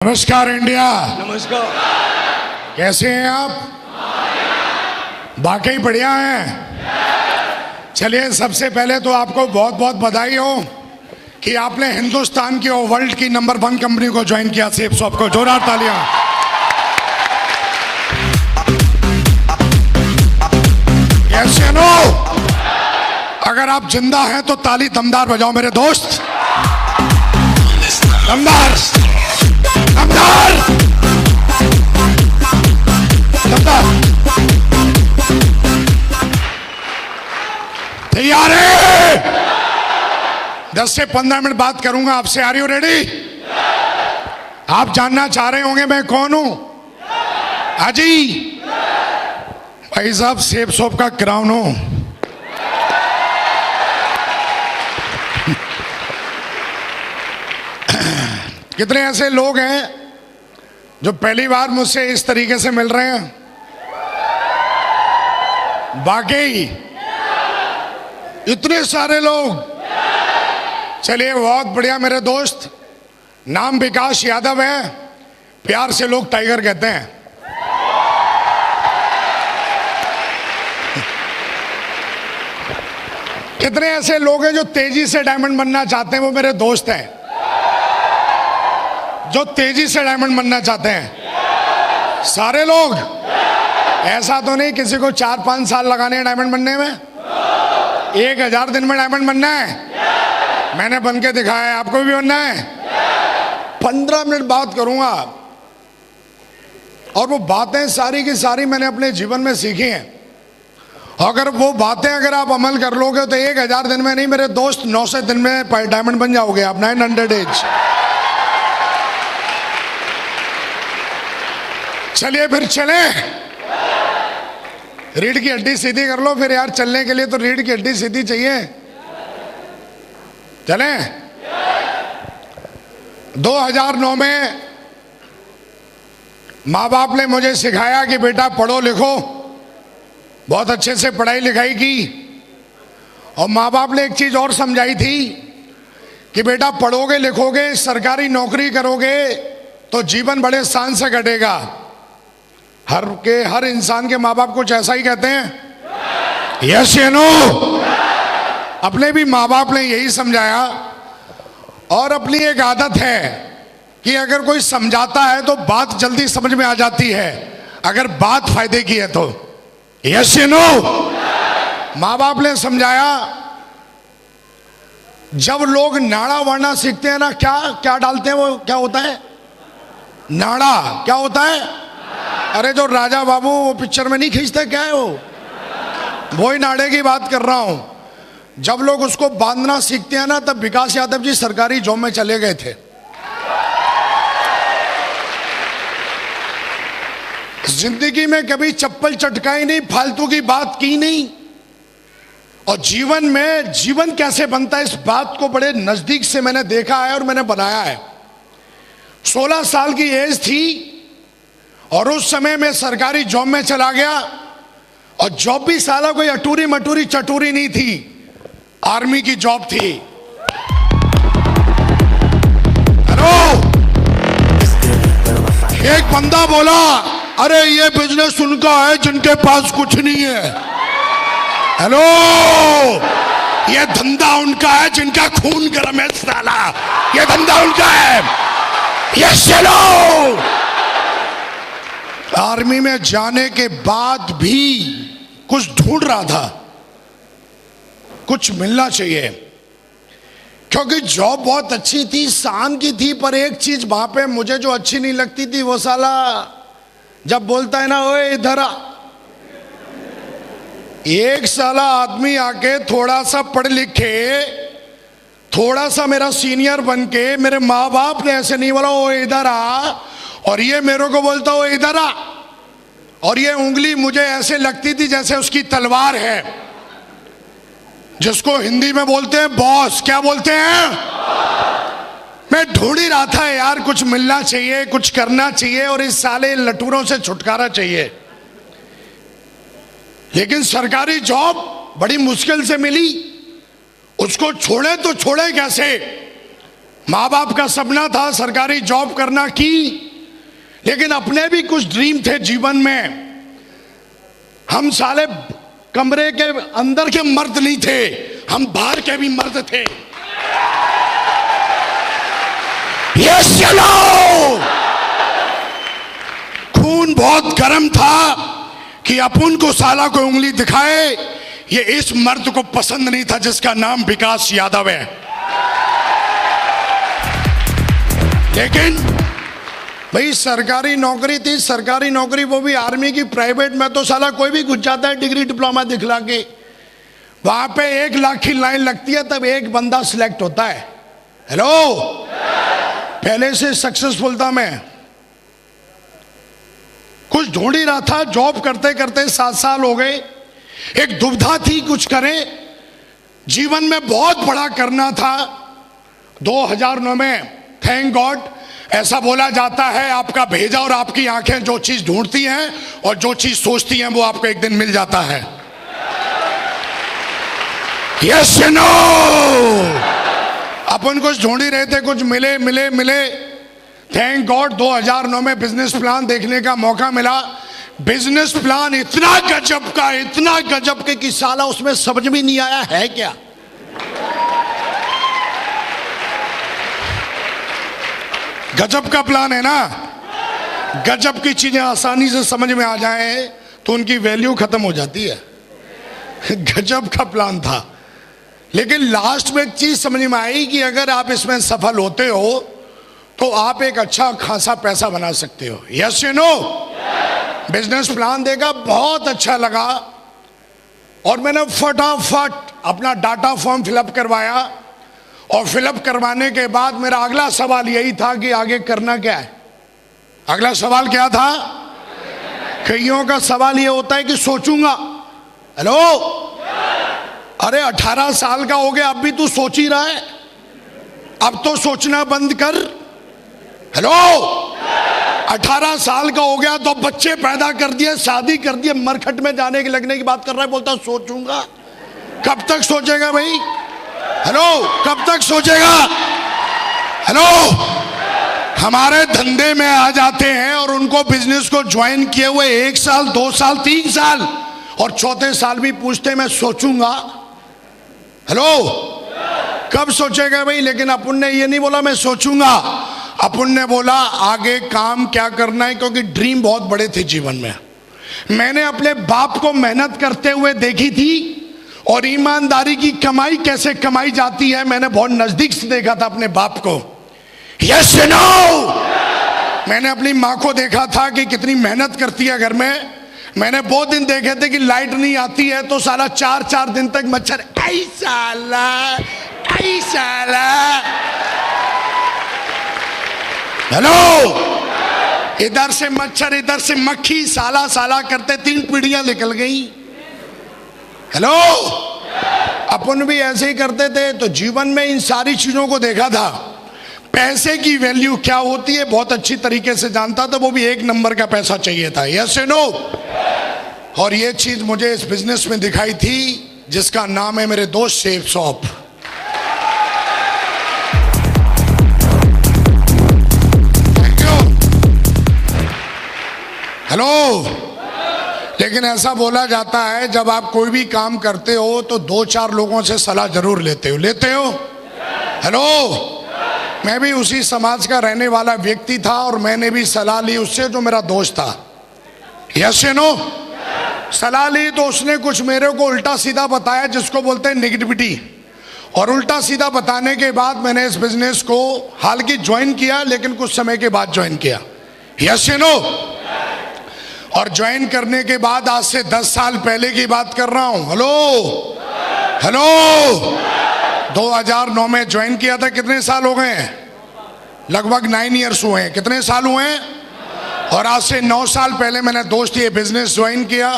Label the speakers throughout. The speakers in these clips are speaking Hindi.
Speaker 1: नमस्कार इंडिया।
Speaker 2: नमस्कार।
Speaker 1: कैसे हैं आप? वाकई बढ़िया हैं। चलिए, सबसे पहले तो आपको बहुत बहुत बधाई हो कि आपने हिंदुस्तान की और वर्ल्ड की नंबर 1 कंपनी को ज्वाइन किया, सेफ शॉप को। जोरदार तालियां। कैसे नो? अगर आप जिंदा हैं तो ताली दमदार बजाओ मेरे दोस्त। दमदार दमदार दमदार। तैयार है? 10 से 15 मिनट बात करूंगा आपसे। Are you ready? आप जानना चाह रहे होंगे मैं कौन हूं। अजी भाई साहब, सेफ शॉप का क्राउन हूं। कितने ऐसे लोग हैं जो पहली बार मुझसे इस तरीके से मिल रहे हैं? वाकई इतने सारे लोग। चलिए, बहुत बढ़िया मेरे दोस्त। नाम विकास यादव है, प्यार से लोग टाइगर कहते हैं। कितने ऐसे लोग हैं जो तेजी से डायमंड बनना चाहते हैं? वो मेरे दोस्त हैं जो तेजी से डायमंड बनना चाहते हैं। सारे लोग। ऐसा तो नहीं किसी को 4-5 साल लगाने हैं डायमंड बनने में। 1000 दिन में डायमंड बनना है। मैंने बन के दिखाया है, आपको भी बनना है। 15 मिनट बात करूंगा और वो बातें सारी की सारी मैंने अपने जीवन में सीखी हैं। अगर वो बातें अगर आप अमल कर लोगे तो 1000 दिन में नहीं मेरे दोस्त, 900 दिन में डायमंड बन जाओगे आप। 900 डेज। चलिए फिर चलें। रीढ़ की हड्डी सीधी कर लो फिर यार। चलने के लिए तो रीढ़ की हड्डी सीधी चाहिए। चलें। 2009 में माँ बाप ने मुझे सिखाया कि बेटा पढ़ो लिखो। बहुत अच्छे से पढ़ाई लिखाई की। और माँ बाप ने एक चीज और समझाई थी कि बेटा पढ़ोगे लिखोगे, सरकारी नौकरी करोगे तो जीवन बड़े शान से कटेगा। हर इंसान के माँ बाप कुछ ऐसा ही कहते हैं। यस या नो? अपने भी माँ बाप ने यही समझाया। और अपनी एक आदत है कि अगर कोई समझाता है तो बात जल्दी समझ में आ जाती है, अगर बात फायदे की है तो। यस या नो? माँ बाप ने समझाया, जब लोग नाड़ा वाड़ा सीखते हैं ना, क्या क्या डालते हैं वो, क्या होता है? नाड़ा। क्या होता है? अरे जो राजा बाबू वो पिक्चर में नहीं खींचते, क्या है वो ही नाड़े की बात कर रहा हूं। जब लोग उसको बांधना सीखते हैं ना, तब विकास यादव जी सरकारी जॉब में चले गए थे। जिंदगी में कभी चप्पल चटकाई नहीं, फालतू की बात की नहीं। और जीवन में जीवन कैसे बनता है, इस बात को बड़े नजदीक से मैंने देखा है और मैंने बनाया है। 16 साल की एज थी और उस समय मैं सरकारी जॉब में चला गया। और जॉब भी साला कोई अटूरी मटूरी चटूरी नहीं थी, आर्मी की जॉब थी। हेलो, एक बंदा बोला, अरे ये बिजनेस उनका है जिनके पास कुछ नहीं है। हेलो, ये धंधा उनका है जिनका खून गर्म है साला। ये धंधा उनका है। ये चलो। आर्मी में जाने के बाद भी कुछ ढूंढ रहा था, कुछ मिलना चाहिए। क्योंकि जॉब बहुत अच्छी थी, शान की थी, पर एक चीज वहां पे मुझे जो अच्छी नहीं लगती थी, वो साला जब बोलता है ना, ओए इधर आ। एक साला आदमी आके थोड़ा सा पढ़ लिखे, थोड़ा सा मेरा सीनियर बन के, मेरे माँ बाप ने ऐसे नहीं बोला ओ इधर आ, और ये मेरे को बोलता ओ इधर आ। और ये उंगली मुझे ऐसे लगती थी जैसे उसकी तलवार है, जिसको हिंदी में बोलते हैं बॉस। क्या बोलते हैं? मैं ढूंढ ही रहा था यार, कुछ मिलना चाहिए, कुछ करना चाहिए और इस साले लटूरों से छुटकारा चाहिए। लेकिन सरकारी जॉब बड़ी मुश्किल से मिली। उसको छोड़े तो छोड़े कैसे? माँ बाप का सपना था सरकारी जॉब करना की, लेकिन अपने भी कुछ ड्रीम थे जीवन में। हम साले कमरे के अंदर के मर्द नहीं थे, हम बाहर के भी मर्द थे। यस चलो, खून बहुत गर्म था कि अपन को साला को उंगली दिखाए। ये इस मर्द को पसंद नहीं था जिसका नाम विकास यादव है। लेकिन भाई सरकारी नौकरी थी, सरकारी नौकरी वो भी आर्मी की, प्राइवेट में तो साला कोई भी घुस जाता है डिग्री डिप्लोमा दिखला के। वहां पे 1 लाख की लाइन लगती है, तब एक बंदा सिलेक्ट होता है। हेलो, पहले से सक्सेसफुल था मैं, कुछ ढूंढ ही रहा था, जॉब करते करते 7 साल हो गए। एक दुविधा थी कुछ करें, जीवन में बहुत बड़ा करना था। 2009 में थैंक गॉड, ऐसा बोला जाता है आपका भेजा और आपकी आंखें जो चीज ढूंढती हैं और जो चीज सोचती हैं वो आपको एक दिन मिल जाता है। यस नो, अपन कुछ ढूंढ ही रहे थे, कुछ मिले मिले मिले। थैंक गॉड 2009 में बिजनेस प्लान देखने का मौका मिला। बिजनेस प्लान इतना गजब के कि साला उसमें समझ में नहीं आया है क्या। गजब का प्लान है ना, गजब की चीजें आसानी से समझ में आ जाए तो उनकी वैल्यू खत्म हो जाती है। गजब का प्लान था, लेकिन लास्ट में एक चीज समझ में आई कि अगर आप इसमें सफल होते हो तो आप एक अच्छा खासा पैसा बना सकते हो। Yes you know, business plan देखा, बहुत अच्छा लगा और मैंने फटाफट अपना डाटा फॉर्म फिलअप करवाया। और फिलअप करवाने के बाद मेरा अगला सवाल यही था कि आगे करना क्या है। अगला सवाल क्या था? कईयों का सवाल ये होता है कि सोचूंगा। हेलो, अरे 18 साल का हो गया, अब भी तू सोच ही रहा है? अब तो सोचना बंद कर। हेलो, 18 साल का हो गया तो बच्चे पैदा कर दिए, शादी कर दिए, मरखट में जाने के लगने की बात कर रहा है, बोलता सोचूंगा। कब तक सोचेगा भाई? हेलो, कब तक सोचेगा? हेलो, हमारे धंधे में आ जाते हैं और उनको बिजनेस को ज्वाइन किए हुए 1 साल 2 साल 3 साल और चौथे साल भी पूछते मैं सोचूंगा। हेलो, कब सोचेगा भाई? लेकिन अपन ने ये नहीं बोला मैं सोचूंगा, अपन ने बोला आगे काम क्या करना है, क्योंकि ड्रीम बहुत बड़े थे जीवन में। मैंने अपने बाप को मेहनत करते हुए देखी थी और ईमानदारी की कमाई कैसे कमाई जाती है मैंने बहुत नजदीक से देखा था अपने बाप को। यस नो, मैंने अपनी माँ को देखा था कि कितनी मेहनत करती है घर में। मैंने बहुत दिन देखे थे कि लाइट नहीं आती है तो साला 4-4 दिन तक मच्छर ऐसा। हेलो, इधर से मच्छर इधर से मक्खी, साला करते 3 पीढ़ियां निकल गई। हेलो, अपन भी ऐसे ही करते थे। तो जीवन में इन सारी चीजों को देखा था। पैसे की वैल्यू क्या होती है बहुत अच्छी तरीके से जानता था, वो भी 1 नंबर का पैसा चाहिए था। यस नो, और ये चीज मुझे इस बिजनेस में दिखाई थी जिसका नाम है मेरे दोस्त शेफ शॉप। हेलो, लेकिन ऐसा बोला जाता है जब आप कोई भी काम करते हो तो 2-4 लोगों से सलाह जरूर लेते हो। हेलो, मैं भी उसी समाज का रहने वाला व्यक्ति था और मैंने भी सलाह ली उससे जो मेरा दोस्त था। यस नो, सलाह ली तो उसने कुछ मेरे को उल्टा सीधा बताया जिसको बोलते हैं नेगेटिविटी। और उल्टा सीधा बताने के बाद मैंने इस बिजनेस को हाल की ज्वाइन किया, लेकिन कुछ समय के बाद ज्वाइन किया। यस नो, और ज्वाइन करने के बाद आज से 10 साल पहले की बात कर रहा हूं। हेलो, 2009 में ज्वाइन किया था। कितने साल हो गए हैं? लगभग 9 इयर्स हुए हैं। कितने साल हुए हैं? और आज से 9 साल पहले मैंने दोस्त ये बिजनेस ज्वाइन किया।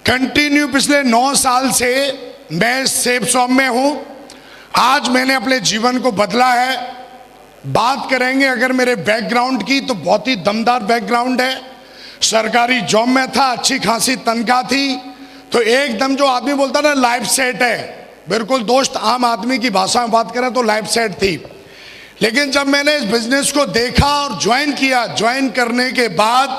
Speaker 1: कंटिन्यू पिछले 9 साल से मैं सेफ शॉप में हूं। आज मैंने अपने जीवन को बदला है। बात करेंगे अगर मेरे बैकग्राउंड की तो बहुत ही दमदार बैकग्राउंड है। सरकारी जॉब में था, अच्छी खासी तनख्वाह थी, तो एकदम जो आदमी बोलता ना लाइफ सेट है, बिल्कुल दोस्त आम आदमी की भाषा में बात करें तो लाइफ सेट थी। लेकिन जब मैंने इस बिजनेस को देखा और ज्वाइन किया, ज्वाइन करने के बाद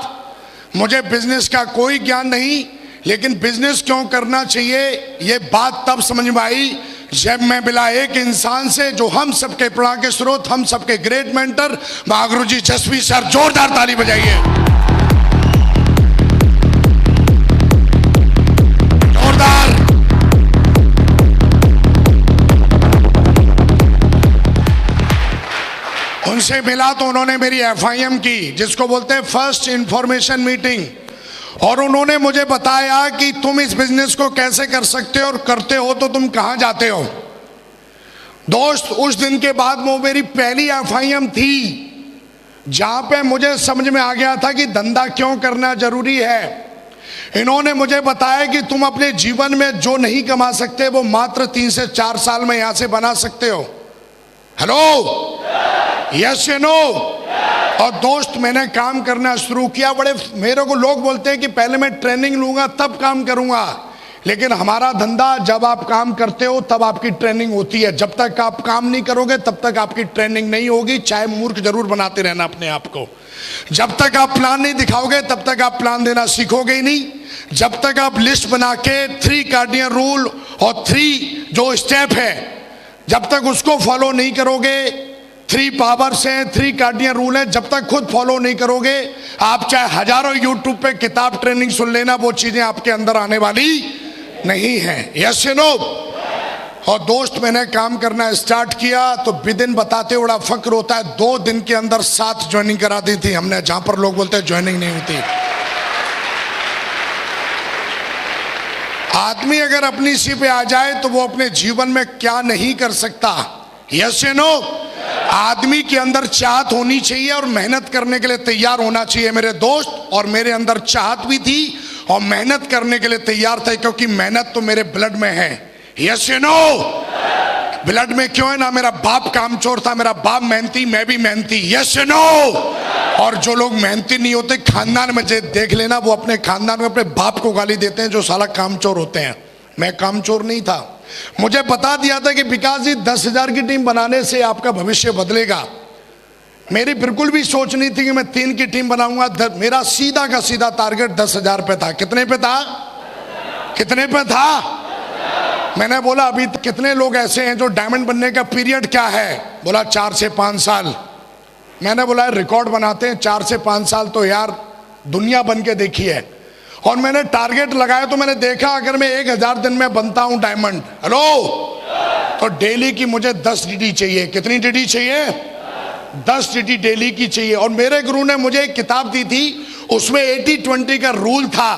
Speaker 1: मुझे बिजनेस का कोई ज्ञान नहीं, लेकिन बिजनेस क्यों करना चाहिए ये बात तब समझ में आई जब मैं मिला एक इंसान से जो हम सबके प्रेरणा के स्रोत, हम सबके ग्रेट मेंटर महागुरुजी जसवी सर। जोरदार ताली बजाइए। जोरदार। उनसे मिला तो उन्होंने मेरी FIM की, जिसको बोलते हैं फर्स्ट इंफॉर्मेशन मीटिंग, और उन्होंने मुझे बताया कि तुम इस बिजनेस को कैसे कर सकते हो और करते हो तो तुम कहां जाते हो। दोस्त, उस दिन के बाद वो मेरी पहली FIM थी जहां पे मुझे समझ में आ गया था कि धंधा क्यों करना जरूरी है। इन्होंने मुझे बताया कि तुम अपने जीवन में जो नहीं कमा सकते वो मात्र 3 से 4 साल में यहां से बना सकते हो। हेलो, यस या नो? और दोस्त, मैंने काम करना शुरू किया। बड़े मेरे को लोग बोलते हैं कि पहले मैं ट्रेनिंग लूंगा तब काम करूंगा, लेकिन हमारा धंधा जब आप काम करते हो तब आपकी ट्रेनिंग होती है। जब तक आप काम नहीं करोगे तब तक आपकी ट्रेनिंग नहीं होगी, चाहे मूर्ख जरूर बनाते रहना अपने आप को। जब तक आप प्लान नहीं दिखाओगे तब तक आप प्लान देना सीखोगे ही नहीं। जब तक आप लिस्ट बना के 3 कार्डियन रूल और 3 जो स्टेप है, जब तक उसको फॉलो नहीं करोगे, 3 पावर्स हैं, 3 कार्डियन रूल है, जब तक खुद फॉलो नहीं करोगे, आप चाहे हजारों यूट्यूब पे किताब ट्रेनिंग सुन लेना, वो चीजें आपके अंदर आने वाली नहीं है। यस या नो? और दोस्त, मैंने काम करना स्टार्ट किया तो विदिन बताते बड़ा फक्र होता है, 2 दिन के अंदर 7 ज्वाइनिंग करा दी थी हमने, जहां पर लोग बोलते हैं ज्वाइनिंग नहीं होती। आदमी अगर अपनी सी पे आ जाए तो वो अपने जीवन में क्या नहीं कर सकता। यस या नो? आदमी के अंदर चाहत होनी चाहिए और मेहनत करने के लिए तैयार होना चाहिए मेरे दोस्त। और मेरे अंदर चाहत भी थी और मेहनत करने के लिए तैयार थे, क्योंकि मेहनत तो मेरे ब्लड में है। यस या नो? ब्लड में क्यों है ना? मेरा बाप कामचोर था, मेरा बाप मेहनती, मैं भी मेहनती। यस या नो? और जो लोग मेहनती नहीं होते खानदान में देख लेना, वो अपने खानदान में अपने बाप को गाली देते हैं जो साला कामचोर होते हैं। मैं कामचोर नहीं था। मुझे बता दिया था कि विकास जी 10,000 की टीम बनाने से आपका भविष्य बदलेगा। मेरी बिल्कुल भी सोच नहीं थी कि मैं 3 की टीम बनाऊंगा। मेरा सीधा का सीधा टारगेट 10,000 पे था। कितने पे था? कितने पे था? मैंने बोला अभी कितने लोग ऐसे हैं जो डायमंड बनने का पीरियड क्या है? बोला 4 से 5 साल। मैंने बोला रिकॉर्ड बनाते हैं, 4 से 5 साल तो यार दुनिया बन के देखी है। और मैंने टारगेट लगाया तो मैंने देखा अगर मैं 1000 दिन में बनता हूं डायमंड, हेलो, तो डेली की मुझे 10 DD चाहिए। कितनी DD चाहिए? 10 DD डेली की चाहिए। और मेरे गुरु ने मुझे एक किताब दी थी, उसमें 80-20 का रूल था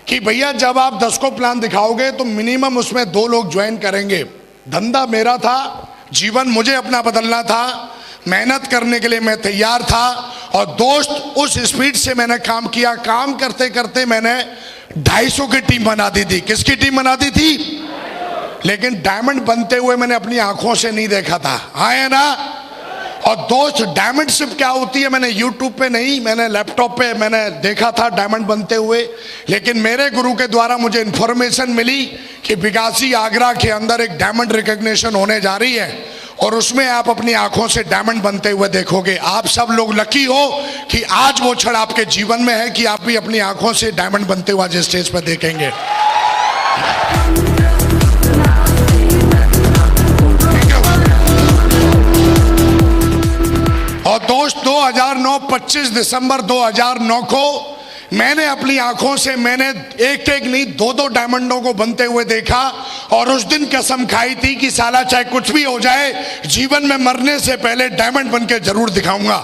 Speaker 1: कि भैया जब आप 10 को प्लान दिखाओगे तो मिनिमम उसमें 2 लोग ज्वाइन करेंगे। धंधा मेरा था, जीवन मुझे अपना बदलना था, मेहनत करने के लिए मैं तैयार था। और दोस्त, उस स्पीड से मैंने काम किया। काम करते करते मैंने 250 की टीम बना दी थी। किसकी टीम बना दी थी? लेकिन डायमंड बनते हुए मैंने अपनी आंखों से नहीं देखा था। हाँ है ना? और दोस्त, डायमंड शिप क्या होती है मैंने यूट्यूब पे नहीं, मैंने लैपटॉप पे मैंने देखा था डायमंड बनते हुए। लेकिन मेरे गुरु के द्वारा मुझे इंफॉर्मेशन मिली कि विकासी आगरा के अंदर एक डायमंड रिकॉग्निशन होने जा रही है और उसमें आप अपनी आंखों से डायमंड बनते हुए देखोगे। आप सब लोग लकी हो कि आज वो क्षण आपके जीवन में है कि आप भी अपनी आंखों से डायमंड बनते हुए आज स्टेज पर देखेंगे। और दोस्त, 2009 25 दिसंबर 2009 को मैंने अपनी आंखों से मैंने एक नहीं 2 डायमंडों को बनते हुए देखा। और उस दिन कसम खाई थी कि साला चाहे कुछ भी हो जाए, जीवन में मरने से पहले डायमंड बन के जरूर दिखाऊंगा।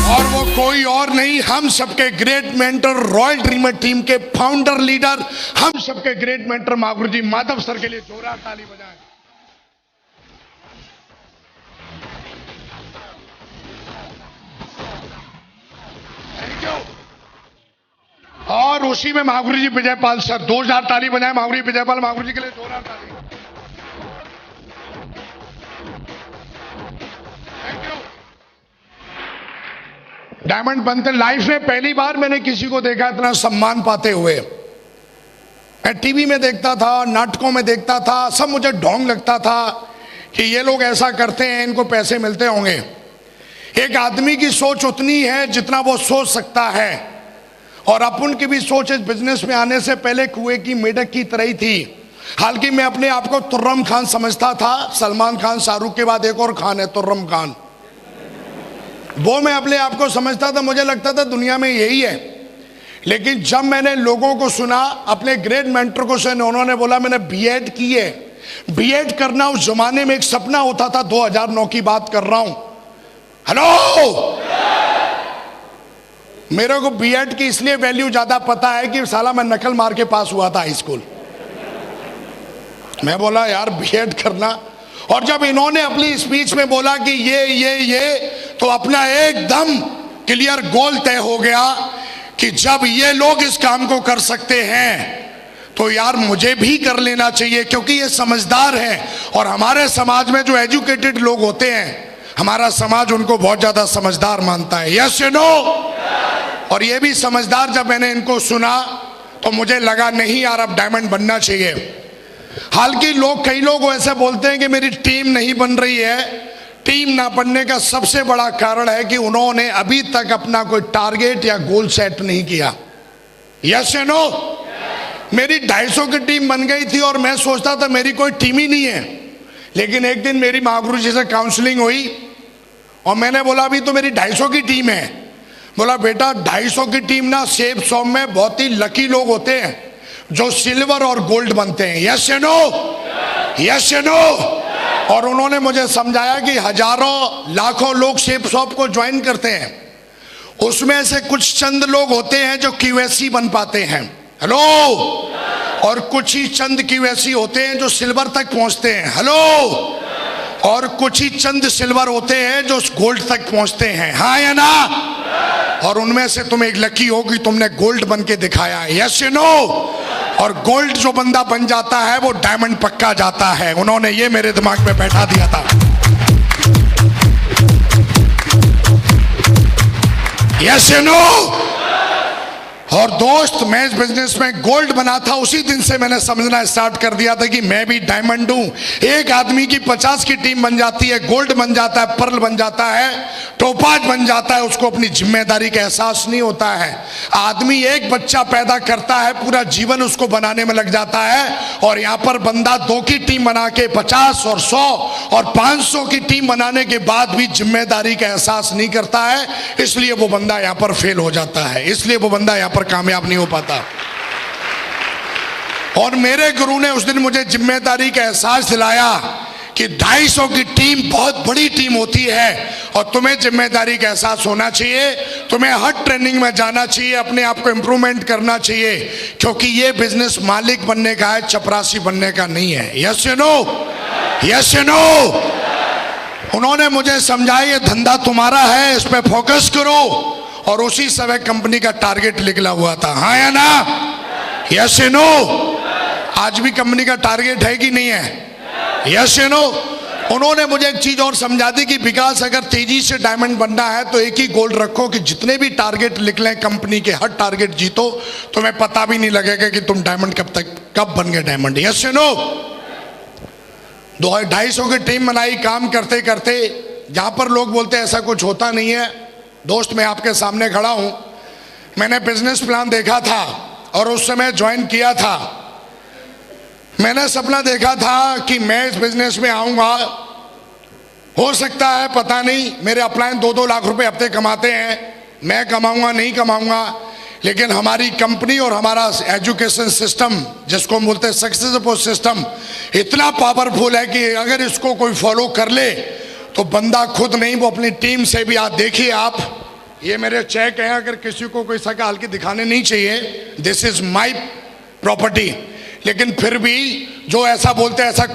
Speaker 1: और वो कोई और नहीं, हम सबके great mentor, royal dreamer team के फाउंडर लीडर, हम सबके ग्रेट मेंटर महागुरुजी माधव सर के लिए जोरदार ताली बजाएं। और उसी में महागुरुजी विजयपाल सर, 2000 ताली बजाएं महागुरुजी विजयपाल, महागुरुजी के लिए जोरदार ताली। Thank you. डायमंड बनते लाइफ में पहली बार मैंने किसी को देखा इतना सम्मान पाते हुए। मैं टीवी में देखता था, नाटकों में देखता था, सब मुझे ढोंग लगता था कि ये लोग ऐसा करते हैं, इनको पैसे मिलते होंगे। एक आदमी की सोच उतनी है जितना वो सोच सकता है, और अपन की भी सोच इस बिजनेस में आने से पहले कुएं की मेढक की तरह ही थी। हालांकि मैं अपने आप को तुर्रम खान समझता था। सलमान खान, शाहरुख के बाद एक और खान है, तुर्रम खान। वो मैं अपने आप को समझता था, मुझे लगता था दुनिया में यही है। लेकिन जब मैंने लोगों को सुना, अपने ग्रेट मेंटर को सुना, उन्होंने बोला मैंने बीएड की है। बीएड करना उस जमाने में एक सपना होता था। 2009 की बात कर रहा हूं। हेलो, मेरे को बीएड की इसलिए वैल्यू ज्यादा पता है कि साला मैं नकल मार के पास हुआ था हाई स्कूल। मैं बोला यार बीएड करना, और जब इन्होंने अपनी स्पीच में बोला कि ये तो अपना एकदम क्लियर गोल तय हो गया कि जब ये लोग इस काम को कर सकते हैं तो यार मुझे भी कर लेना चाहिए, क्योंकि ये समझदार हैं। और हमारे समाज में जो एजुकेटेड लोग होते हैं, हमारा समाज उनको बहुत ज्यादा समझदार मानता है। यस या नो? और ये भी समझदार। जब मैंने इनको सुना तो मुझे लगा नहीं यार, अब डायमंड बनना चाहिए। हालांकि कई लोग ऐसे बोलते हैं कि मेरी टीम नहीं बन रही है। टीम ना बनने का सबसे बड़ा कारण है कि उन्होंने अभी तक अपना कोई टारगेट या गोल सेट नहीं किया। यस या नो? मेरी 250 की टीम बन गई थी और मैं सोचता था मेरी कोई टीम ही नहीं है। लेकिन एक दिन मेरी महागुरु जी से काउंसलिंग हुई और मैंने बोला अभी तो मेरी 250 की टीम है। बोला बेटा 250 की टीम ना, सेब सॉम में बहुत ही लकी लोग होते हैं जो सिल्वर और गोल्ड बनते हैं। यस या नो? यस या नो? और उन्होंने मुझे समझाया कि हजारों लाखों लोग शेप शॉप को ज्वाइन करते हैं, उसमें से कुछ चंद लोग होते हैं जो क्यूएससी बन पाते हैं। हेलो? और कुछ ही चंद क्यूएससी होते हैं जो सिल्वर तक पहुंचते हैं। हेलो? और कुछ ही चंद सिल्वर होते हैं जो गोल्ड तक पहुंचते हैं। हाँ या ना? और उनमें से तुम एक लकी हो कि तुमने गोल्ड बन के दिखाया है। यस या नो? और गोल्ड जो बंदा बन जाता है वो डायमंड पक्का जाता है। उन्होंने ये मेरे दिमाग में बैठा दिया था। यस या नो? और दोस्त, मैं इस बिजनेस में गोल्ड बना था, उसी दिन से मैंने समझना स्टार्ट कर दिया था कि मैं भी डायमंड हूं। एक आदमी की 50 की टीम बन जाती है, गोल्ड बन जाता है, पर्ल बन जाता है, टोपाज बन जाता है, उसको अपनी जिम्मेदारी का एहसास नहीं होता है। आदमी एक बच्चा पैदा करता है, पूरा जीवन उसको बनाने में लग जाता है। और यहाँ पर बंदा 2 की टीम बना के 50 और 100 और 500 की टीम बनाने के बाद भी जिम्मेदारी का एहसास नहीं करता है, इसलिए वो बंदा यहाँ पर फेल हो जाता है, इसलिए वो बंदा यहाँ पर कामयाब नहीं हो पाता। और मेरे गुरु ने उस दिन मुझे जिम्मेदारी का एहसास दिलाया कि 250 की टीम बहुत बड़ी टीम होती है और तुम्हें जिम्मेदारी का एहसास होना चाहिए। तुम्हें हर ट्रेनिंग में जाना चाहिए, अपने आप को इंप्रूवमेंट करना चाहिए, क्योंकि ये बिजनेस मालिक बनने का है, चपरासी बनने का नहीं है। यस या नो? यस या नो? उन्होंने मुझे समझाया ये धंधा तुम्हारा है, इस पे फोकस करो। और उसी समय कंपनी का टारगेट निकला हुआ था। हाँ या ना? यस या नो? आज भी कंपनी का टारगेट है कि नहीं है? यस या नो? उन्होंने मुझे एक चीज और समझा दी कि विकास, अगर तेजी से डायमंड बनना है तो एक ही गोल रखो कि जितने भी टारगेट निकले कंपनी के, हर टारगेट जीतो, तुम्हें पता भी नहीं लगेगा कि तुम डायमंड कब बन गए डायमंड। यस या नो? 250 की टीम बनाई, काम करते करते, जहां पर लोग बोलते हैं ऐसा कुछ होता नहीं है। दोस्त, मैं आपके सामने खड़ा हूं, मैंने बिजनेस प्लान देखा था और उस समय ज्वाइन किया था। मैंने सपना देखा था कि मैं इस बिजनेस में आऊंगा, हो सकता है पता नहीं, मेरे अपलाइन 2-2 लाख रुपए हफ्ते कमाते हैं, मैं कमाऊंगा नहीं कमाऊंगा, लेकिन हमारी कंपनी और हमारा एजुकेशन सिस्टम, जिसको हम बोलते हैं सक्सेसफुल सिस्टम, इतना पावरफुल है कि अगर इसको कोई फॉलो कर ले तो बंदा खुद नहीं, वो अपनी टीम से भी। आप देखिए, आप ये मेरे चेक हैं, अगर किसी को कोई सका हल्की दिखाने नहीं चाहिए, दिस इज माई प्रॉपर्टी, लेकिन फिर भी जो ऐसा बोलते हैं ऐसा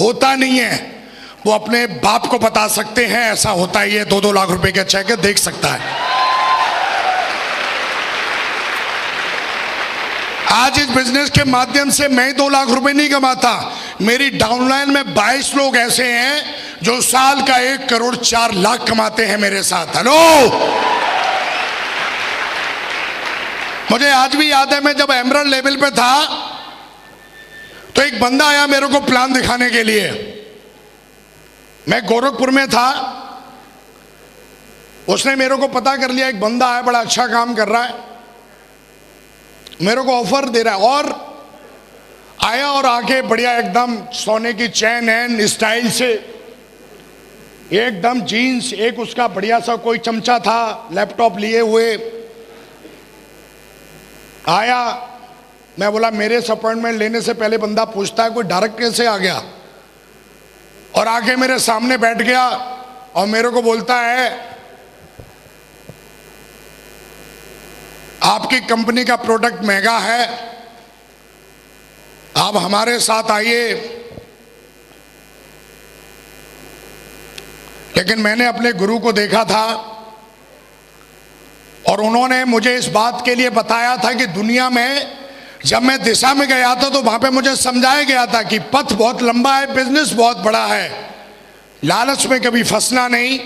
Speaker 1: होता नहीं है, वो अपने बाप को बता सकते हैं ऐसा होता ही है। 2-2 लाख रुपए का चेक है, देख सकता है। आज इस बिजनेस के माध्यम से मैं 2 लाख रुपए नहीं कमाता, मेरी डाउनलाइन में 22 लोग ऐसे हैं जो साल का 1 करोड़ 4 लाख कमाते हैं मेरे साथ। हेलो? मुझे आज भी याद है, मैं जब एमरल्ड लेवल पे था तो एक बंदा आया मेरे को प्लान दिखाने के लिए। मैं गोरखपुर में था, उसने मेरे को पता कर लिया एक बंदा है बड़ा अच्छा काम कर रहा है, मेरे को ऑफर दे रहा है। और आया और आके बढ़िया एकदम सोने की चैन एन स्टाइल से, एकदम जीन्स, एक उसका बढ़िया सा कोई चमचा था लैपटॉप लिए हुए आया। मैं बोला मेरे से अपॉइंटमेंट लेने से पहले बंदा पूछता है कोई डायरेक्ट कैसे आ गया, और आके मेरे सामने बैठ गया और मेरे को बोलता है आपकी कंपनी का प्रोडक्ट महंगा है, आप हमारे साथ आइए। लेकिन मैंने अपने गुरु को देखा था और उन्होंने मुझे इस बात के लिए बताया था कि दुनिया में जब मैं दिशा में गया था तो वहां पे मुझे समझाया गया था कि पथ बहुत लंबा है, बिजनेस बहुत बड़ा है, लालच में कभी फंसना नहीं।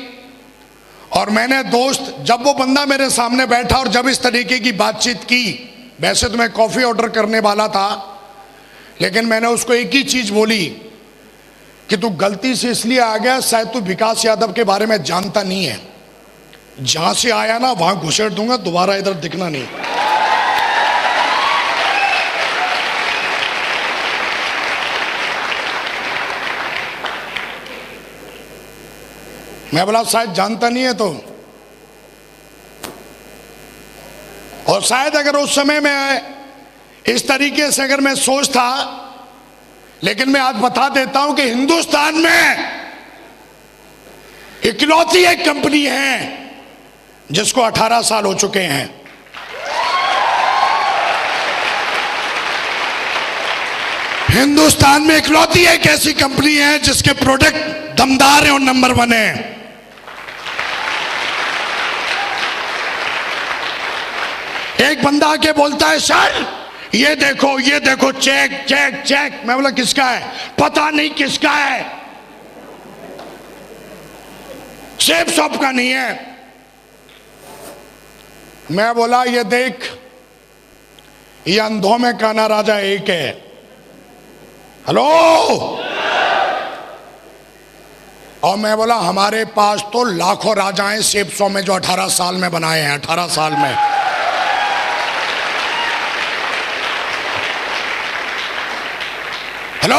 Speaker 1: और मैंने दोस्त, जब वो बंदा मेरे सामने बैठा और जब इस तरीके की बातचीत की, वैसे तो मैं कॉफी ऑर्डर करने वाला था, लेकिन मैंने उसको एक ही चीज बोली कि तू गलती से इसलिए आ गया, शायद तू विकास यादव के बारे में जानता नहीं है, जहां से आया ना वहां घुसेड़ दूंगा, दोबारा इधर दिखना नहीं। मैं बोला शायद जानता नहीं है तो, और शायद अगर उस समय में इस तरीके से अगर मैं सोचता, लेकिन मैं आज बता देता हूं कि हिंदुस्तान में इकलौती एक कंपनी है जिसको 18 साल हो चुके हैं। हिंदुस्तान में इकलौती एक ऐसी कंपनी है जिसके प्रोडक्ट दमदार है और नंबर 1 है। एक बंदा आके बोलता है सर ये देखो चेक चेक चेक। मैं बोला किसका है? पता नहीं किसका है, सेफ शॉप का नहीं है। मैं बोला ये देख, ये अंधों में काना राजा एक है। हेलो। और मैं बोला हमारे पास तो लाखों राजाएं सेफ शॉप में जो 18 साल में बनाए हैं, 18 साल में। हेलो।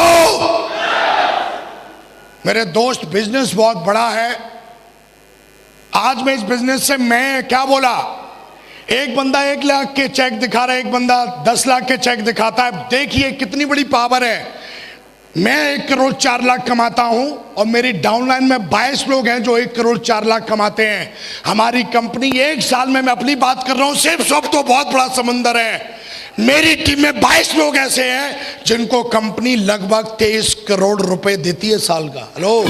Speaker 1: मेरे दोस्त, बिजनेस बहुत बड़ा है। आज मैं इस बिजनेस से मैं क्या बोला, एक बंदा 1 लाख के चेक दिखा रहा है, एक बंदा 10 लाख के चेक दिखाता है। देखिए कितनी बड़ी पावर है। मैं 1 करोड़ 4 लाख कमाता हूं और मेरी डाउनलाइन में 22 लोग हैं जो 1 करोड़ 4 लाख कमाते हैं। हमारी कंपनी 1 साल में, मैं अपनी बात कर रहा हूं, सिर्फ सब तो बहुत बड़ा समंदर है। मेरी टीम में 22 लोग ऐसे हैं जिनको कंपनी लगभग 23 करोड़ रुपए देती है साल का। हेलो।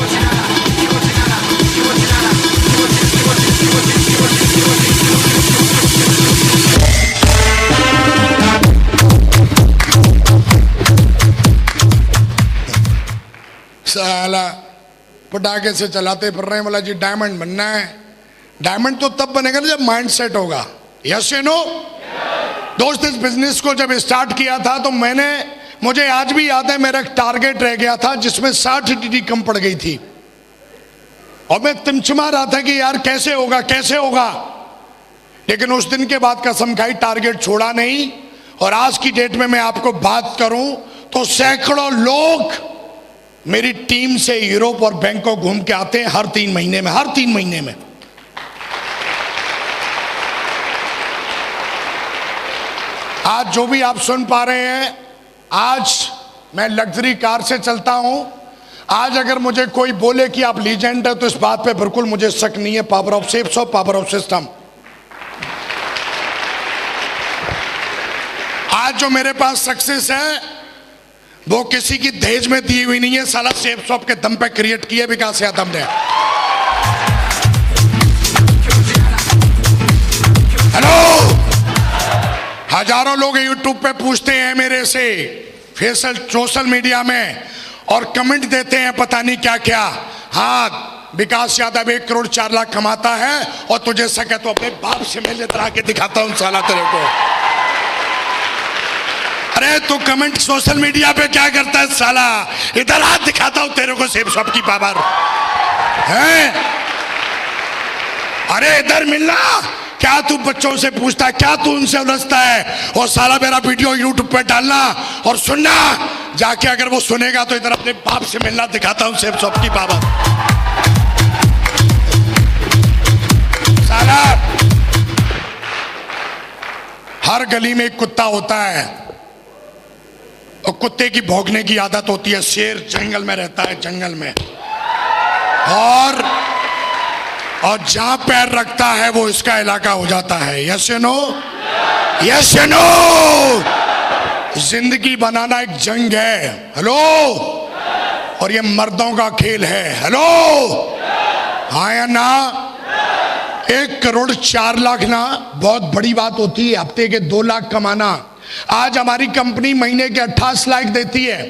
Speaker 1: साला पटाखे से चलाते फिर रहे हैं, बोला जी डायमंड बनना है। डायमंड तो तब बनेगा ना जब माइंड सेट होगा। यस या नो? दोस्त, इस बिजनेस को जब स्टार्ट किया था तो मुझे आज भी याद है, मेरा एक टारगेट रह गया था जिसमें 60 टीडी कम पड़ गई थी और मैं तिमचमा रहा था कि यार कैसे होगा कैसे होगा। लेकिन उस दिन के बाद कसम खाई, टारगेट छोड़ा नहीं। और आज की डेट में मैं आपको बात करूं तो सैकड़ों लोग मेरी टीम से यूरोप और बैंकॉक घूम के आते हैं हर 3 महीने में, हर 3 महीने में। आज जो भी आप सुन पा रहे हैं, आज मैं लग्जरी कार से चलता हूं। आज अगर मुझे कोई बोले कि आप लीजेंड है तो इस बात पे बिल्कुल मुझे शक नहीं है। पावर ऑफ सेफ्स और पावर ऑफ सिस्टम। आज जो मेरे पास सक्सेस है वो किसी की दहेज में दी हुई नहीं है, साला सेफ शॉप के दम पे क्रिएट किए विकास यादव ने। हेलो। हजारों लोग यूट्यूब पे पूछते हैं मेरे से, सोशल मीडिया में, और कमेंट देते हैं पता नहीं क्या क्या। हाँ, विकास यादव 1 करोड़ 4 लाख कमाता है और तुझे सके तो अपने बाप से मिलने तरह के दिखाता हूं साला तेरे को। अरे तू कमेंट सोशल मीडिया पे क्या करता है साला? इधर हाथ दिखाता हूं तेरे को सेब शॉप की पावर है। अरे इधर मिलना। क्या तू बच्चों से पूछता है? क्या तू उनसे उलझता है? और साला मेरा वीडियो यूट्यूब पे डालना और सुनना जाके। अगर वो सुनेगा तो इधर अपने बाप से मिलना। दिखाता हूं सेब शॉप की पावर साला। हर गली में एक कुत्ता होता है और कुत्ते की भौंकने की आदत होती है। शेर जंगल में रहता है, जंगल में, और जहां पैर रखता है वो इसका इलाका हो जाता है। यस या नो? यस या नो? जिंदगी बनाना एक जंग है। हेलो? और ये मर्दों का खेल है। हेलो? हाँ या ना? 1,04,00,000 ना बहुत बड़ी बात होती है। हफ्ते के 2 लाख कमाना। आज हमारी कंपनी महीने के 28 लाख देती है।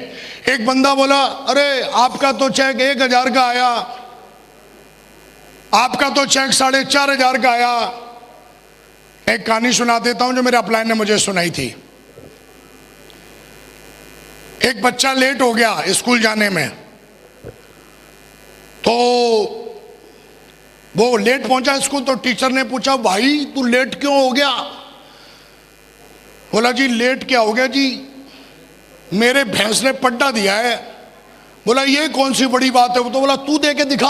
Speaker 1: एक बंदा बोला, अरे आपका तो चेक 1,000 का आया, आपका तो चेक 4,500 का आया। एक कहानी सुना देता हूं जो मेरे अपलाइन ने मुझे सुनाई थी। एक बच्चा लेट हो गया स्कूल जाने में, तो वो लेट पहुंचा स्कूल। तो टीचर ने पूछा, भाई तू लेट क्यों हो गया? बोला, जी लेट क्या हो गया जी, मेरे भैंस ने पट्टा दिया है। बोला, ये कौन सी बड़ी बात है? वो तो बोला, तू दे के दिखा।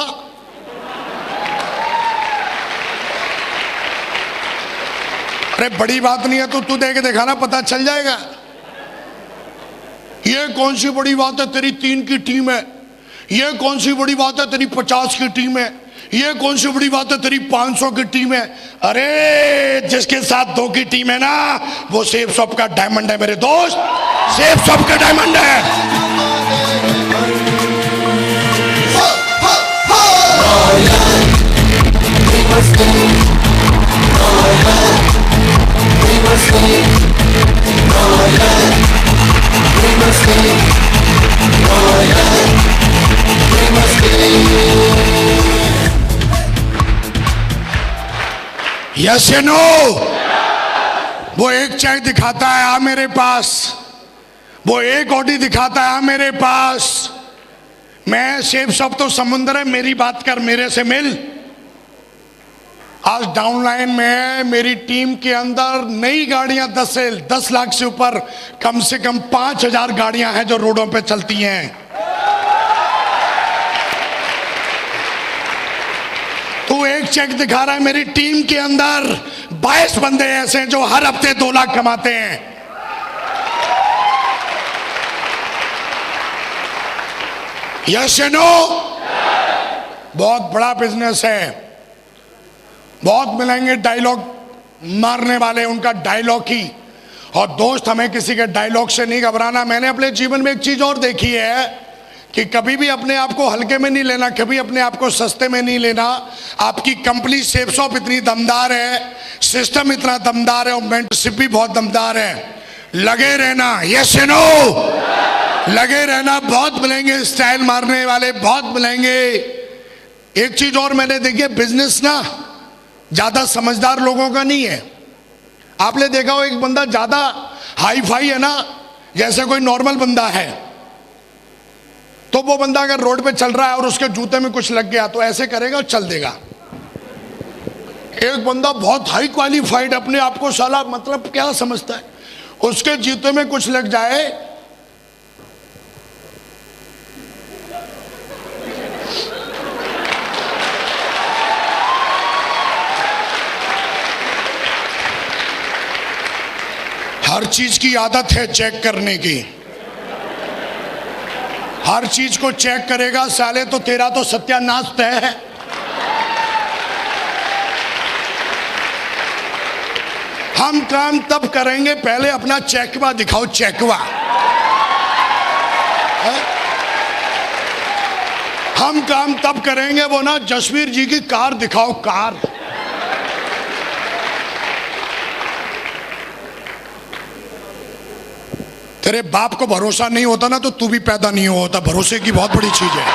Speaker 1: अरे बड़ी बात नहीं है तो तू दे के दिखाना, पता चल जाएगा। ये कौन सी बड़ी बात है, तेरी 3 की टीम है। ये कौन सी बड़ी बात है, तेरी 50 की टीम है। ये कौन सी बड़ी बात है, तेरी 500 की टीम है। अरे जिसके साथ 2 की टीम है ना, वो सेब शॉप का डायमंड है मेरे दोस्त। सेब शॉप का डायमंड है। यस या नो? वो एक चेक दिखाता है, आ मेरे पास। वो एक ऑडी दिखाता है, आ मेरे पास। मैं सेब शॉप तो समुंदर है, मेरी बात कर, मेरे से मिल। आज डाउनलाइन में मेरी टीम के अंदर नई गाड़ियां 10 लाख से ऊपर, कम से कम 5,000 गाड़ियां हैं जो रोडों पे चलती हैं। तू एक चेक दिखा रहा है, मेरी टीम के अंदर 22 बंदे ऐसे हैं जो हर हफ्ते 2 लाख कमाते हैं। यस या नो? बहुत बड़ा बिजनेस है। बहुत मिलेंगे डायलॉग मारने वाले, उनका डायलॉग ही। और दोस्त, हमें किसी के डायलॉग से नहीं घबराना। मैंने अपने जीवन में एक चीज और देखी है कि कभी भी अपने आप को हल्के में नहीं लेना, कभी अपने आप को सस्ते में नहीं लेना। आपकी कंपनी सेब शॉप इतनी दमदार है, सिस्टम इतना दमदार है और मेंटरशिप भी बहुत दमदार है। लगे रहना। यस या नो? लगे रहना। बहुत मिलेंगे स्टाइल मारने वाले, बहुत मिलेंगे। एक चीज और मैंने देखी है, बिजनेस ना ज्यादा समझदार लोगों का नहीं है। आपने देखा हो, एक बंदा ज्यादा हाई फाई है ना, जैसे कोई नॉर्मल बंदा है, तो वो बंदा अगर रोड पे चल रहा है और उसके जूते में कुछ लग गया तो ऐसे करेगा और चल देगा। एक बंदा बहुत हाई क्वालिफाइड, अपने आप को साला मतलब क्या समझता है, उसके जूते में कुछ लग जाए हर चीज की आदत है चेक करने की। हर चीज को चेक करेगा साले तो तेरा तो सत्यानाश तय है। हम काम तब करेंगे, पहले अपना चेकवा दिखाओ, चेकवा। हम काम तब करेंगे, वो ना जसवीर जी की कार दिखाओ, कार। तेरे बाप को भरोसा नहीं होता ना तो तू भी पैदा नहीं होता। भरोसे की बहुत बड़ी चीज है।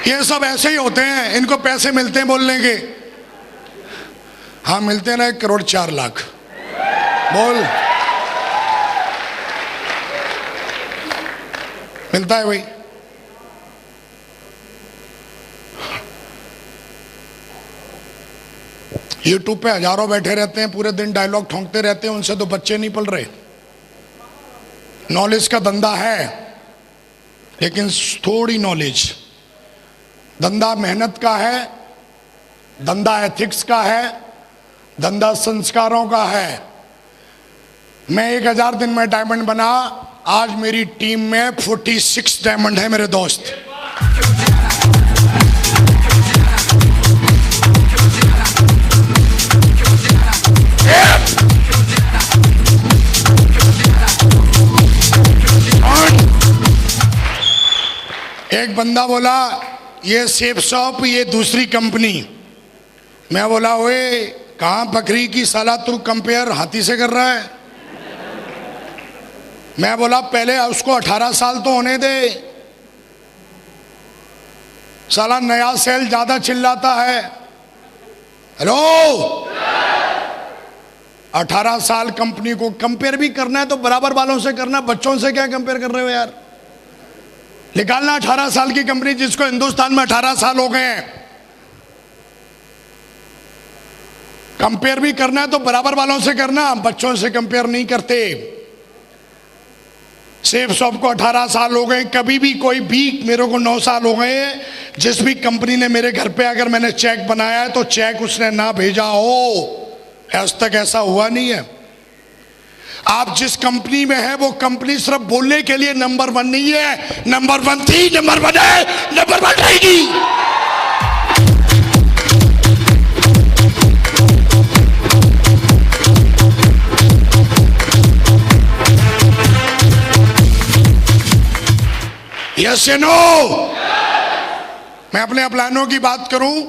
Speaker 1: ये सब ऐसे ही होते हैं, इनको पैसे मिलते हैं बोलने के। हाँ मिलते हैं ना, 1,04,00,000 बोल, मिलता है भाई। यूट्यूब पे हजारों बैठे रहते हैं, पूरे दिन डायलॉग ठोंकते रहते हैं, उनसे तो बच्चे नहीं पल रहे। नॉलेज का धंधा है, लेकिन थोड़ी नॉलेज। धंधा मेहनत का है, धंधा एथिक्स का है, धंधा संस्कारों का है। मैं 1000 दिन में डायमंड बना, आज मेरी टीम में 46 डायमंड है मेरे दोस्त। एक बंदा बोला ये सेफ शॉप, ये दूसरी कंपनी। मैं बोला ओए कहां बकरी की साला, तू कंपेयर हाथी से कर रहा है। मैं बोला पहले उसको 18 साल तो होने दे, साला नया सेल ज्यादा चिल्लाता है। हेलो, 18 साल कंपनी को कंपेयर भी करना है तो बराबर वालों से करना, बच्चों से क्या कंपेयर कर रहे हो यार। निकालना 18 साल की कंपनी जिसको हिंदुस्तान में 18 साल हो गए हैं। कंपेयर भी करना है तो बराबर वालों से करना, बच्चों से कंपेयर नहीं करते। सेफ शॉप को 18 साल हो गए, कभी भी कोई भी, मेरे को 9 साल हो गए। जिस भी कंपनी ने मेरे घर पे अगर मैंने चेक बनाया है तो चेक उसने ना भेजा हो, आज तक ऐसा हुआ नहीं है। आप जिस कंपनी में है वो कंपनी सिर्फ बोलने के लिए नंबर 1 नहीं है, नंबर 1 थी, नंबर 1 है, नंबर 1 रहेगी। यस या नो? मैं अपने प्लानों की बात करूं,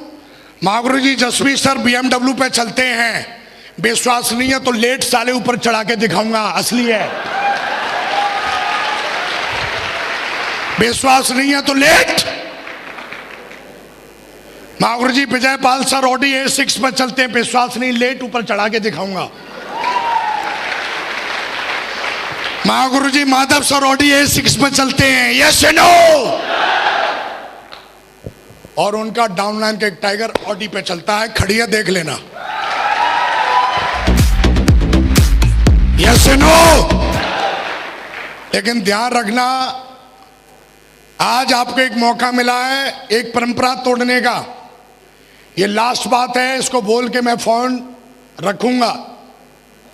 Speaker 1: महागुरु जी जसवीर सर BMW पे चलते हैं, विश्वास नहीं है तो लेट साले ऊपर चढ़ा के दिखाऊंगा, असली है। विश्वास नहीं है तो लेट। महागुरु जी Vijay Pal sir Audi A6 पर चलते हैं, विश्वास नहीं, लेट ऊपर चढ़ा के दिखाऊंगा। महागुरु जी माधव सर ऑडी A6 पर चलते हैं, यस या नो? और उनका डाउनलाइन का एक टाइगर ऑडी पे चलता है, खड़ी है, देख लेना। यस या नो? लेकिन ध्यान रखना, आज आपको एक मौका मिला है एक परंपरा तोड़ने का। ये लास्ट बात है, इसको बोल के मैं फोन रखूंगा।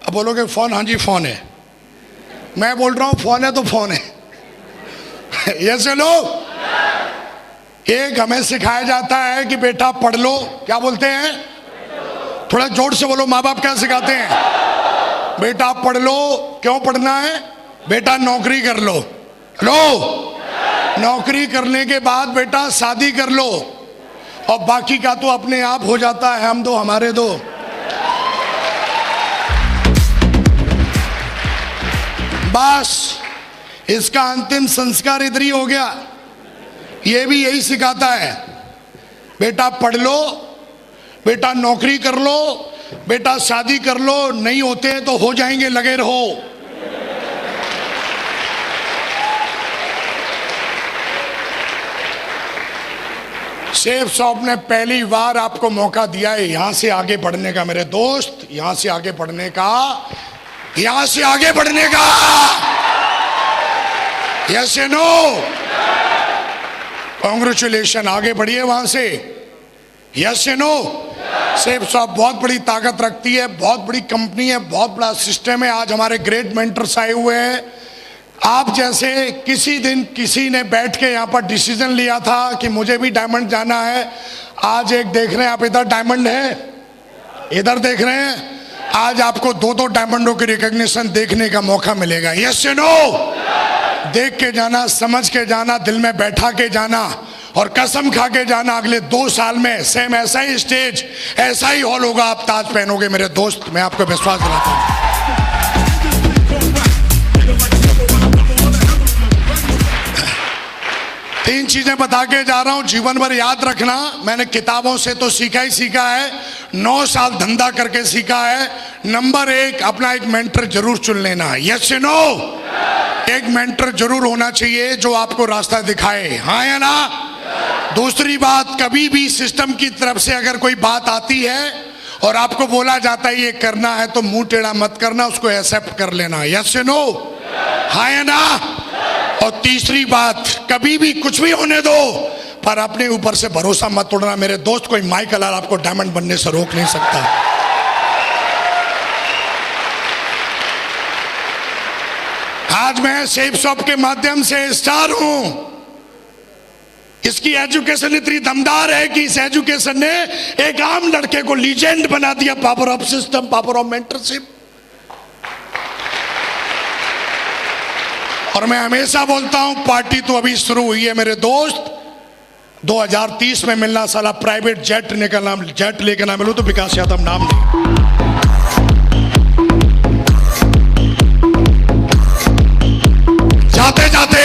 Speaker 1: अब बोलोगे फोन, हाँ जी फोन है। मैं बोल रहा हूं फोन है तो फोन है। यस या नो? एक हमें सिखाया जाता है कि बेटा पढ़ लो, क्या बोलते हैं? थोड़ा जोर से बोलो, माँ बाप क्या सिखाते हैं? बेटा पढ़ लो। क्यों पढ़ना है? बेटा नौकरी कर लो। लो, नौकरी करने के बाद बेटा शादी कर लो, और बाकी का तो अपने आप हो जाता है, हम दो हमारे दो। बस इसका अंतिम संस्कार इधर ही हो गया। ये भी यही सिखाता है, बेटा पढ़ लो, बेटा नौकरी कर लो, बेटा शादी कर लो, नहीं होते तो हो जाएंगे, लगे रहो। सेफ शॉप ने पहली बार आपको मौका दिया है यहां से आगे बढ़ने का मेरे दोस्त, यहां से आगे बढ़ने का, यहां से आगे बढ़ने का। यस या नो? कांग्रेचुलेशन, आगे बढ़िए वहां से। यस या नो? सेफ शॉप बहुत बड़ी ताकत रखती है, बहुत बड़ी कंपनी है, बहुत बड़ा सिस्टम है। आज हमारे ग्रेट मेंटर्स आए हुए हैं। आप जैसे किसी दिन किसी ने बैठ के यहाँ पर डिसीजन लिया था कि मुझे भी डायमंड जाना है, आज एक देख रहे हैं आप, इधर डायमंड है, इधर देख रहे हैं, आज आपको 2-2 डायमंडों की रिकॉग्निशन देखने का मौका मिलेगा। यस या नो? देख के जाना, समझ के जाना, दिल में बैठा के जाना, और कसम खा के जाना अगले 2 साल में सेम ऐसा ही स्टेज, ऐसा ही हॉल होगा, आप ताज पहनोगे मेरे दोस्त, मैं आपको विश्वास दिलाता हूं। तीन चीजें बता के जा रहा हूं, जीवन भर याद रखना। मैंने किताबों से तो सीखा ही सीखा है, 9 साल धंधा करके सीखा है। नंबर 1, अपना एक मेंटर जरूर चुन लेना। यस या नो? एक मेंटर जरूर होना चाहिए जो आपको रास्ता दिखाए, हाँ या ना? दूसरी बात, कभी भी सिस्टम की तरफ से अगर कोई बात आती है और आपको बोला जाता है ये करना है, तो मुंह टेढ़ा मत करना, उसको एक्सेप्ट कर लेना। यस या नो? हाँ या ना? और तीसरी बात, कभी भी कुछ भी होने दो, पर अपने ऊपर से भरोसा मत तोड़ना। मेरे दोस्त, कोई माइकल आपको डायमंड बनने से रोक नहीं सकता। आज मैं सेफ शॉप के माध्यम से स्टार हूं। इसकी एजुकेशन इतनी दमदार है कि इस एजुकेशन ने एक आम लड़के को लीजेंड बना दिया। Power of system, power of mentorship. और मैं हमेशा बोलता हूं, पार्टी तो अभी शुरू हुई है मेरे दोस्त। 2030 में मिलना, साला प्राइवेट जेट लेकर ना मिलूं तो विकास यादव नाम नहीं। जाते जाते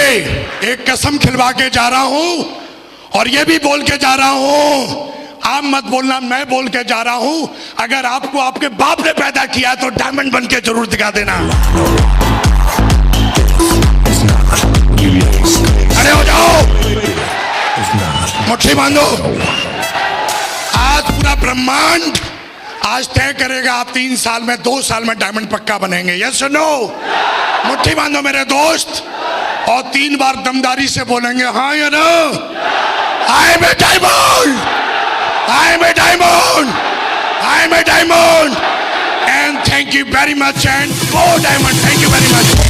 Speaker 1: एक कसम खिलवा के जा रहा हूं, और ये भी बोल के जा रहा हूं, आप मत बोलना, मैं बोल के जा रहा हूं, अगर आपको आपके बाप ने पैदा किया तो डायमंड बन के जरूर दिखा देना। खड़े हो जाओ, मुट्ठी बांधो। आज पूरा ब्रह्मांड आज तय करेगा, आप 3 साल में, 2 साल में डायमंड पक्का बनेंगे। यस और नो? मुट्ठी बांधो मेरे दोस्त, और 3 बार दमदारी से बोलेंगे, हाँ या ना? I am a diamond, I am a diamond, I am a diamond. And thank you very much, and go diamond. Thank you very much.